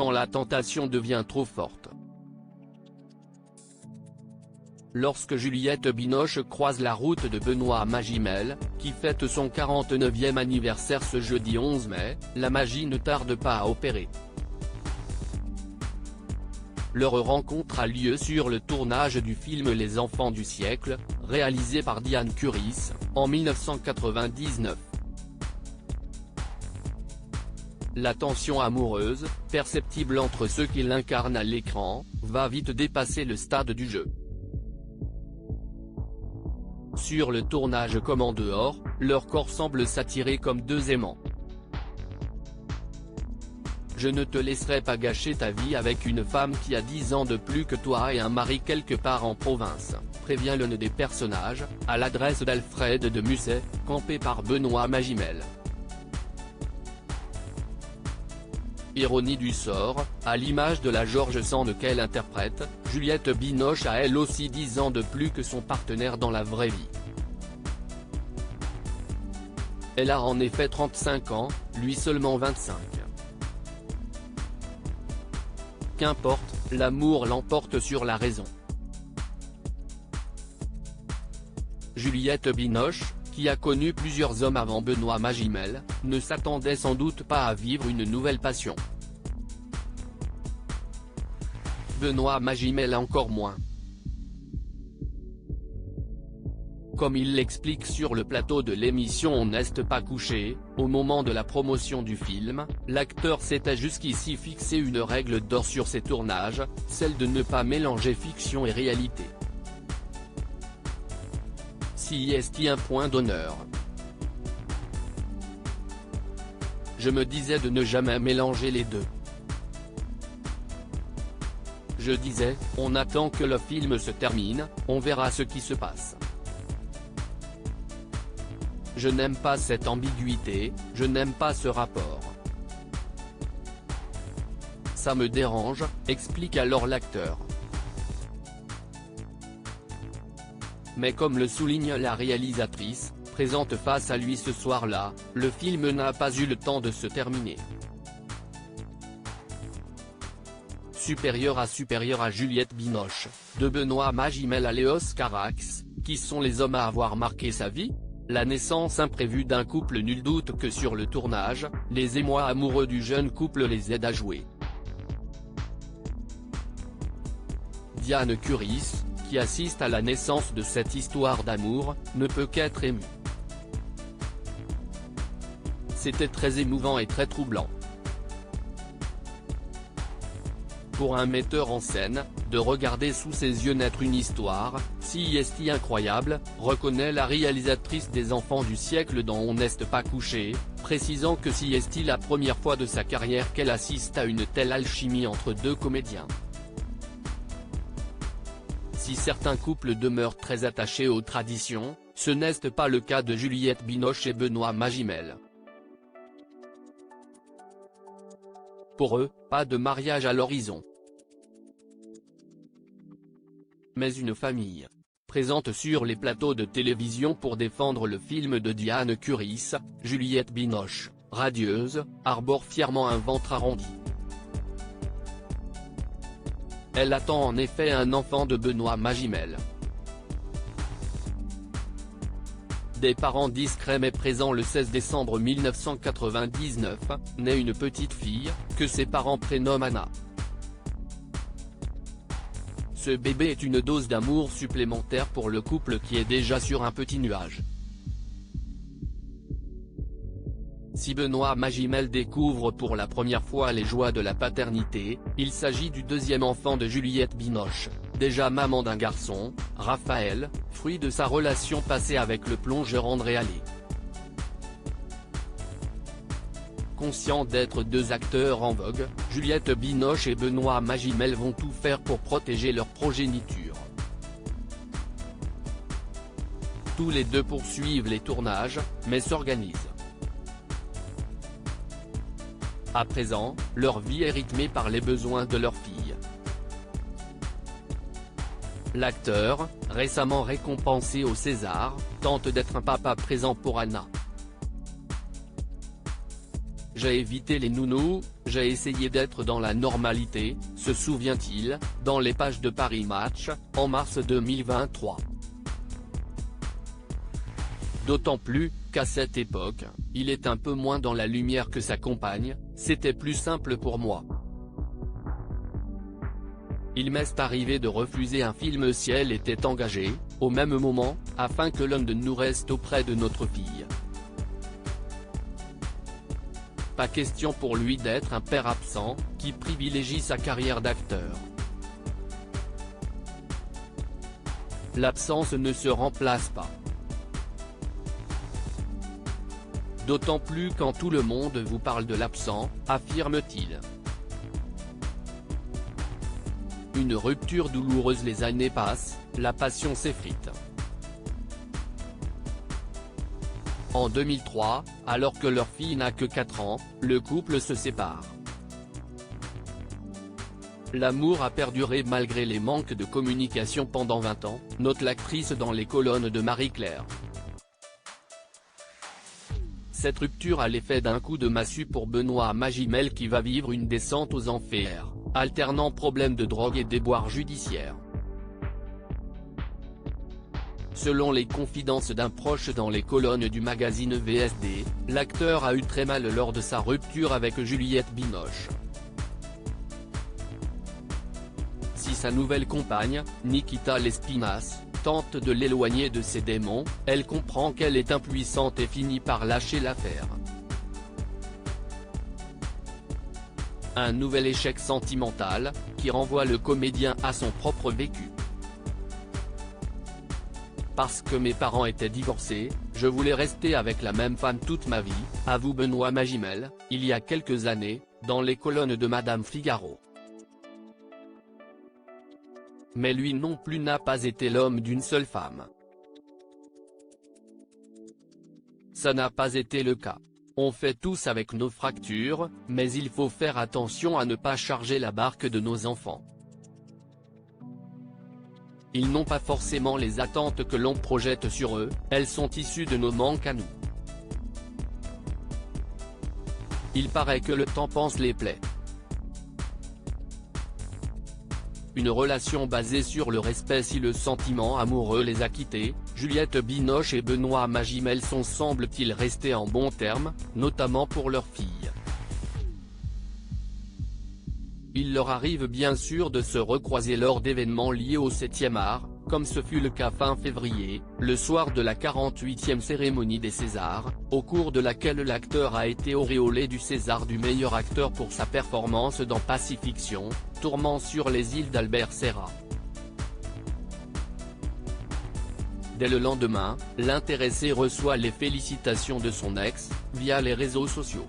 quand la tentation devient trop forte. Lorsque Juliette Binoche croise la route de Benoît Magimel, qui fête son 49e anniversaire ce jeudi 11 mai, la magie ne tarde pas à opérer. Leur rencontre a lieu sur le tournage du film Les Enfants du siècle, réalisé par Diane Curis, en 1999. La tension amoureuse, perceptible entre ceux qui l'incarnent à l'écran, va vite dépasser le stade du jeu. Sur le tournage comme en dehors, leur corps semble s'attirer comme deux aimants. Je ne te laisserai pas gâcher ta vie avec une femme qui a 10 ans de plus que toi et un mari quelque part en province, prévient l'un des personnages, à l'adresse d'Alfred de Musset, campé par Benoît Magimel. Ironie du sort, à l'image de la George Sand qu'elle interprète, Juliette Binoche a elle aussi 10 ans de plus que son partenaire dans la vraie vie. Elle a en effet 35 ans, lui seulement 25. Qu'importe, l'amour l'emporte sur la raison. Juliette Binoche, qui a connu plusieurs hommes avant Benoît Magimel, ne s'attendait sans doute pas à vivre une nouvelle passion. Benoît Magimel encore moins. Comme il l'explique sur le plateau de l'émission On n'est pas couché, au moment de la promotion du film, l'acteur s'était jusqu'ici fixé une règle d'or sur ses tournages, celle de ne pas mélanger fiction et réalité. Si est-il un point d'honneur. Je me disais de ne jamais mélanger les deux. Je disais, on attend que le film se termine, on verra ce qui se passe. Je n'aime pas cette ambiguïté, je n'aime pas ce rapport. Ça me dérange, explique alors l'acteur. Mais comme le souligne la réalisatrice, présente face à lui ce soir-là, le film n'a pas eu le temps de se terminer. Supérieur à Juliette Binoche, de Benoît Magimel à Léos Carax, qui sont les hommes à avoir marqué sa vie ? La naissance imprévue d'un couple, nul doute que sur le tournage, les émois amoureux du jeune couple les aident à jouer. Diane Curis, qui assiste à la naissance de cette histoire d'amour, ne peut qu'être émue. C'était très émouvant et très troublant. Pour un metteur en scène, de regarder sous ses yeux naître une histoire, si est incroyable, reconnaît la réalisatrice des Enfants du siècle dans On n'est pas couché, précisant que si est la première fois de sa carrière qu'elle assiste à une telle alchimie entre deux comédiens. Si certains couples demeurent très attachés aux traditions, ce n'est pas le cas de Juliette Binoche et Benoît Magimel. Pour eux, pas de mariage à l'horizon. Mais une famille. Présente sur les plateaux de télévision pour défendre le film de Diane Curis, Juliette Binoche, radieuse, arbore fièrement un ventre arrondi. Elle attend en effet un enfant de Benoît Magimel. Des parents discrets mais présents le 16 décembre 1999, naît une petite fille, que ses parents prénomment Anna. Ce bébé est une dose d'amour supplémentaire pour le couple qui est déjà sur un petit nuage. Si Benoît Magimel découvre pour la première fois les joies de la paternité, il s'agit du deuxième enfant de Juliette Binoche, déjà maman d'un garçon, Raphaël, fruit de sa relation passée avec le plongeur André Allais. Conscients d'être deux acteurs en vogue, Juliette Binoche et Benoît Magimel vont tout faire pour protéger leur progéniture. Tous les deux poursuivent les tournages, mais s'organisent. À présent, leur vie est rythmée par les besoins de leur fille. L'acteur, récemment récompensé au César, tente d'être un papa présent pour Anna. j'ai évité les nounous, j'ai essayé d'être dans la normalité, se souvient-il, dans les pages de Paris Match, en mars 2023. D'autant plus, qu'à cette époque, il est un peu moins dans la lumière que sa compagne, c'était plus simple pour moi. Il m'est arrivé de refuser un film si elle était engagée, au même moment, afin que l'un de nous reste auprès de notre fille. Pas question pour lui d'être un père absent, qui privilégie sa carrière d'acteur. L'absence ne se remplace pas. D'autant plus quand tout le monde vous parle de l'absent, affirme-t-il. Une rupture douloureuse, les années passent, la passion s'effrite. En 2003, alors que leur fille n'a que 4 ans, le couple se sépare. L'amour a perduré malgré les manques de communication pendant 20 ans, note l'actrice dans les colonnes de Marie-Claire. Cette rupture a l'effet d'un coup de massue pour Benoît Magimel qui va vivre une descente aux enfers, alternant problèmes de drogue et déboires judiciaires. Selon les confidences d'un proche dans les colonnes du magazine VSD, l'acteur a eu très mal lors de sa rupture avec Juliette Binoche. Si sa nouvelle compagne, Nikita Lespinasse, tente de l'éloigner de ses démons, elle comprend qu'elle est impuissante et finit par lâcher l'affaire. Un nouvel échec sentimental, qui renvoie le comédien à son propre vécu. Parce que mes parents étaient divorcés, je voulais rester avec la même femme toute ma vie, avoue Benoît Magimel, il y a quelques années, dans les colonnes de Madame Figaro. Mais lui non plus n'a pas été l'homme d'une seule femme. Ça n'a pas été le cas. On fait tous avec nos fractures, mais il faut faire attention à ne pas charger la barque de nos enfants. Ils n'ont pas forcément les attentes que l'on projette sur eux, elles sont issues de nos manques à nous. Il paraît que le temps panse les plaies. Une relation basée sur le respect si le sentiment amoureux les a quittés, Juliette Binoche et Benoît Magimel sont semble-t-il restés en bons termes, notamment pour leur fille. Il leur arrive bien sûr de se recroiser lors d'événements liés au 7e art, comme ce fut le cas fin février, le soir de la 48e cérémonie des Césars, au cours de laquelle l'acteur a été auréolé du César du meilleur acteur pour sa performance dans Pacifiction, Tourment sur les îles d'Albert Serra. Dès le lendemain, l'intéressé reçoit les félicitations de son ex, via les réseaux sociaux.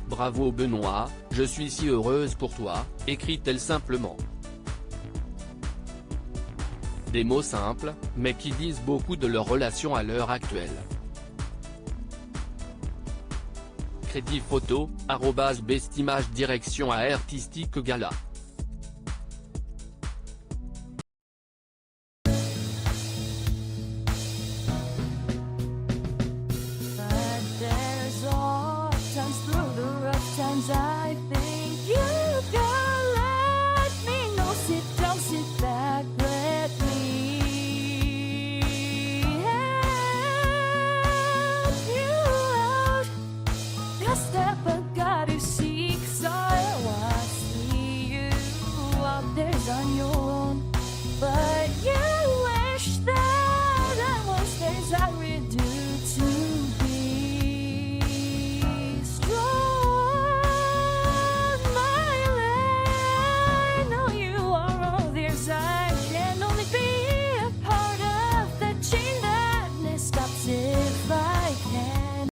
Bravo Benoît, je suis si heureuse pour toi, écrit-elle simplement. Des mots simples, mais qui disent beaucoup de leur relation à l'heure actuelle. Crédit photo, @bestimage direction à Artistique Gala.